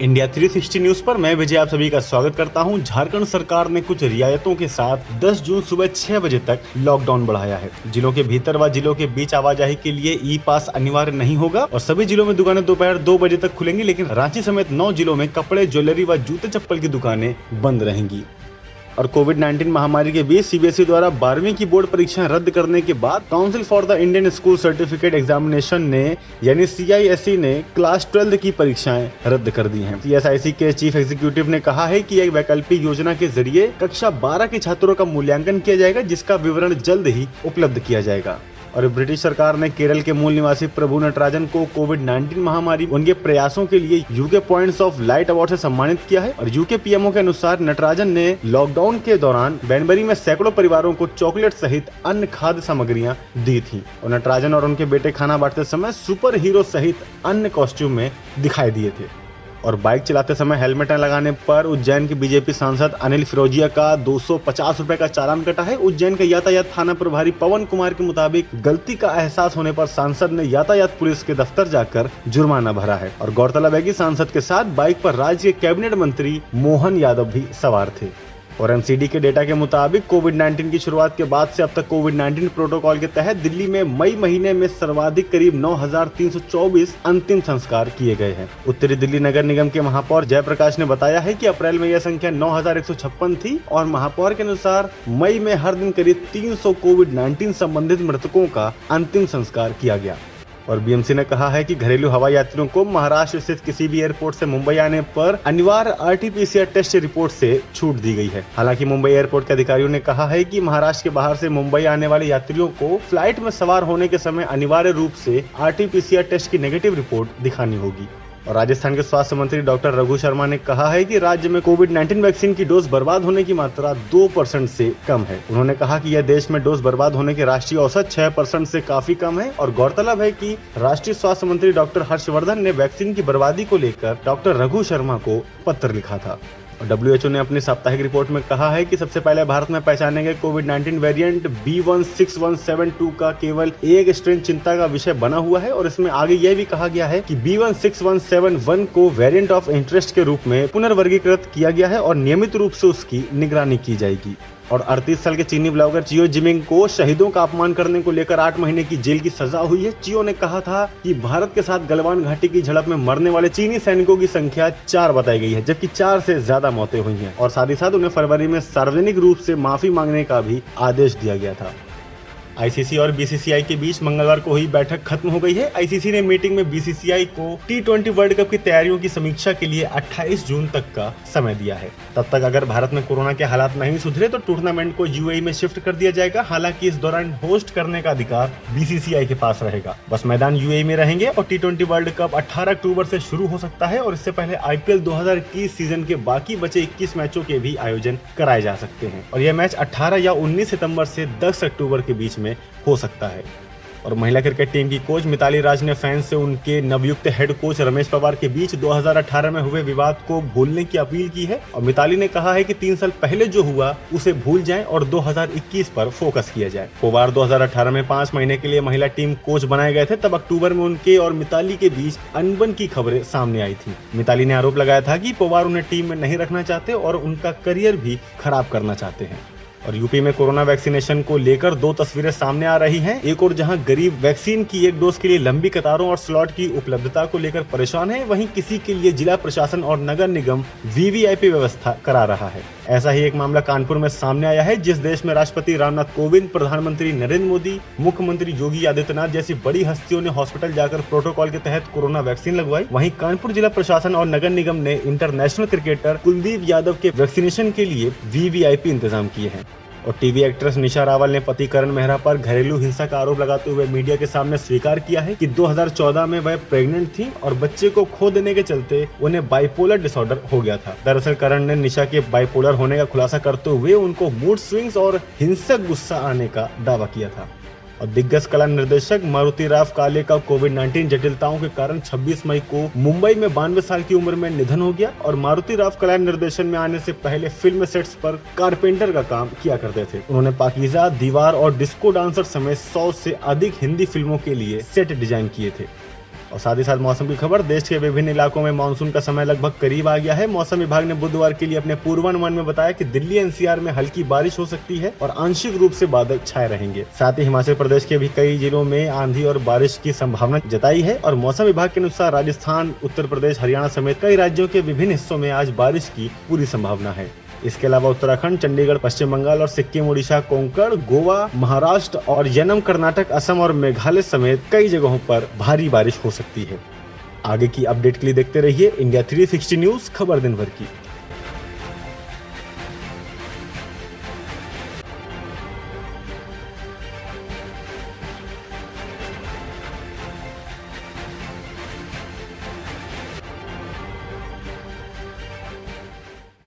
India 360 news पर मैं विजय आप सभी का स्वागत करता हूं। झारखंड सरकार ने कुछ रियायतों के साथ 10 जून सुबह 6 बजे तक लॉकडाउन बढ़ाया है। जिलों के भीतर व जिलों के बीच आवाजाही के लिए ई पास अनिवार्य नहीं होगा और सभी जिलों में दुकानें दोपहर 2 बजे तक खुलेंगी, लेकिन रांची समेत 9 जिलों में कपड़े, ज्वेलरी व जूते चप्पल की दुकानें बंद रहेंगी। और कोविड-19 महामारी के बीच सीबीएसई द्वारा 12वीं की बोर्ड परीक्षाएं रद्द करने के बाद council for the Indian school certificate examination ने यानी CISE ने क्लास 12 की परीक्षाएं रद्द कर दी हैं। CSIC के चीफ एग्जीक्यूटिव ने कहा है कि एक वैकल्पिक योजना के जरिए कक्षा 12 के छात्रों का मूल्यांकन किया जाएगा, जिसका विवरण जल्द ही उपलब्ध किया जाएगा। और ब्रिटिश सरकार ने केरल के मूल निवासी प्रभु नटराजन को कोविड-19 महामारी उनके प्रयासों के लिए UK points of light award से सम्मानित किया है। और यूके पीएमओ के अनुसार नटराजन ने लॉकडाउन के दौरान बैंबरी में सैकड़ों परिवारों को चॉकलेट सहित अन्य खाद्य सामग्रियां दी थी। और नटराजन और उनके बेटे खाना बांटते समय सुपर हीरो सहित अन्य कॉस्ट्यूम में दिखाई दिए थे। और बाइक चलाते समय हेलमेट न लगाने पर उज्जैन के बीजेपी सांसद अनिल फिरोजिया का 250 रुपए का चालान कटा है। उज्जैन के यातायात थाना प्रभारी पवन कुमार के मुताबिक गलती का एहसास होने पर सांसद ने यातायात पुलिस के दफ्तर जाकर जुर्माना भरा है। और गौरतलब है कि सांसद के साथ बाइक पर राज्य के कैबिनेट मंत्री मोहन यादव भी सवार थे। और MCD के डेटा के मुताबिक कोविड-19 की शुरुआत के बाद से अब तक कोविड-19 प्रोटोकॉल के तहत दिल्ली में मई महीने में सर्वाधिक करीब 9,324 अंतिम संस्कार किए गए हैं। उत्तरी दिल्ली नगर निगम के महापौर जयप्रकाश ने बताया है कि अप्रैल में यह संख्या 9,156 थी और महापौर के अनुसार मई में हर दिन करीब 300 कोविड-19 संबंधित मृतकों का अंतिम संस्कार किया गया। और BMC ने कहा है कि घरेलू हवाई यात्रियों को महाराष्ट्र स्थित किसी भी एयरपोर्ट से मुंबई आने पर अनिवार्य RT-PCR टेस्ट रिपोर्ट से छूट दी गई है। हालांकि मुंबई एयरपोर्ट के अधिकारियों ने कहा है कि महाराष्ट्र के बाहर से मुंबई आने वाले यात्रियों को फ्लाइट में सवार होने के समय अनिवार्य रूप से RT-PCR टेस्ट की नेगेटिव रिपोर्ट दिखानी होगी। और राजस्थान के स्वास्थ्य मंत्री डॉक्टर रघु शर्मा ने कहा है कि राज्य में कोविड-19 वैक्सीन की डोज बर्बाद होने की मात्रा 2% से कम है। उन्होंने कहा कि यह देश में डोज बर्बाद होने के राष्ट्रीय औसत 6% से काफी कम है। और गौरतलब है कि राष्ट्रीय स्वास्थ्य मंत्री डॉक्टर हर्षवर्धन ने वैक्सीन की बर्बादी को लेकर डॉक्टर रघु शर्मा को पत्र लिखा था। और WHO ने अपनी साप्ताहिक रिपोर्ट में कहा है कि सबसे पहले भारत में पहचाने गए कोविड-19 वेरिएंट B16172 का केवल एक स्ट्रेन चिंता का विषय बना हुआ है। और इसमें आगे यह भी कहा गया है कि B16171 को वेरिएंट ऑफ इंटरेस्ट के रूप में पुनर्वर्गीकृत किया गया है और नियमित रूप से उसकी निगरानी की जाएगी। और 38 साल के चीनी ब्लॉगर चियो जिमिंग को शहीदों का अपमान करने को लेकर 8 महीने की जेल की सजा हुई है। चियो ने कहा था कि भारत के साथ गलवान घाटी की झड़प में मरने वाले चीनी सैनिकों की संख्या 4 बताई गई है, जबकि 4 से ज्यादा मौतें हुई हैं। और साथ ही साथ उन्हें फरवरी में सार्वजनिक रूप से माफी मांगने का भी आदेश दिया गया था। ICC और BCCI के बीच मंगलवार को हुई बैठक खत्म हो गई है। ICC ने मीटिंग में BCCI को T20 वर्ल्ड कप की तैयारियों की समीक्षा के लिए 28 जून तक का समय दिया है। तब तक अगर भारत में कोरोना के हालात नहीं सुधरे तो टूर्नामेंट को UAE में शिफ्ट कर दिया जाएगा। हालांकि इस दौरान होस्ट करने का अधिकार BCCI के पास रहेगा। बस मैदान UAE में रहेंगे। और T20 वर्ल्ड कप 18 अक्टूबर से शुरू हो सकता है और इससे पहले IPL 2021 सीजन के बाकी बचे 21 मैचों के भी आयोजन कराए जा सकते हैं। और यह मैच 18 या 19 सितंबर से 10 अक्टूबर के बीच में हो सकता है। और महिला क्रिकेट टीम की कोच मिताली राज ने फैंस से उनके नवयुक्त हेड कोच रमेश पवार के बीच 2018 में हुए विवाद को भूलने की अपील की है। और मिताली ने कहा है कि 3 साल पहले जो हुआ उसे भूल जाएं और 2021 पर फोकस किया जाए। पवार 2018 में 5 महीने के लिए महिला टीम कोच बनाए गए थे। तब अक्टूबर में उनके और मिताली के बीच अनबन की खबरें सामने आई थी। मिताली ने आरोप लगाया था कि पवार उन्हें टीम में नहीं रखना चाहते और उनका करियर भी खराब करना चाहते हैं। और यूपी में कोरोना वैक्सीनेशन को लेकर 2 तस्वीरें सामने आ रही हैं। एक और जहां गरीब वैक्सीन की एक डोज के लिए लंबी कतारों और स्लॉट की उपलब्धता को लेकर परेशान है, वहीं किसी के लिए जिला प्रशासन और नगर निगम VVIP व्यवस्था करा रहा है। ऐसा ही एक मामला कानपुर में सामने आया है, जिस देश में राष्ट्रपति रामनाथ कोविंद, प्रधानमंत्री नरेंद्र मोदी, मुख्यमंत्री योगी आदित्यनाथ जैसी बड़ी हस्तियों ने हॉस्पिटल जाकर प्रोटोकॉल के तहत कोरोना वैक्सीन लगवाई। वहीं कानपुर जिला प्रशासन और नगर निगम ने इंटरनेशनल क्रिकेटर कुलदीप यादव के वैक्सीनेशन के लिए VVIP इंतजाम किए हैं। और टीवी एक्ट्रेस निशा रावल ने पति करण मेहरा पर घरेलू हिंसा का आरोप लगाते हुए मीडिया के सामने स्वीकार किया है कि 2014 में वह प्रेग्नेंट थी और बच्चे को खो देने के चलते उन्हें बाइपोलर डिसऑर्डर हो गया था। दरअसल करण ने निशा के बाइपोलर होने का खुलासा करते हुए उनको मूड स्विंग्स और हिंसक गुस्सा आने का दावा किया था। और दिग्गज कला निर्देशक मारुति राव काले का कोविड-19 जटिलताओं के कारण 26 मई को मुंबई में 92 साल की उम्र में निधन हो गया। और मारुति राव कला निर्देशन में आने से पहले फिल्म सेट्स पर कारपेंटर का काम किया करते थे। उन्होंने पाकीज़ा, दीवार और डिस्को डांसर समेत 100 से अधिक हिंदी फिल्मों के लिए सेट डिजाइन किए थे। और साथ ही साथ मौसम की खबर, देश के विभिन्न इलाकों में मानसून का समय लगभग करीब आ गया है। मौसम विभाग ने बुधवार के लिए अपने पूर्वानुमान में बताया कि दिल्ली एनसीआर में हल्की बारिश हो सकती है और आंशिक रूप से बादल छाए रहेंगे। साथ ही हिमाचल प्रदेश के भी कई जिलों में आंधी और बारिश की संभावना जताई है और मौसम विभाग के अनुसार राजस्थान, उत्तर प्रदेश, हरियाणा समेत कई राज्यों के विभिन्न हिस्सों में आज बारिश की पूरी संभावना है। इसके अलावा उत्तराखंड, चंडीगढ़, पश्चिम बंगाल और सिक्किम, उड़ीसा, कोंकण, गोवा, महाराष्ट्र और यनम, कर्नाटक, असम और मेघालय समेत कई जगहों पर भारी बारिश हो सकती है। आगे की अपडेट के लिए देखते रहिए इंडिया 360 न्यूज, खबर दिन भर की।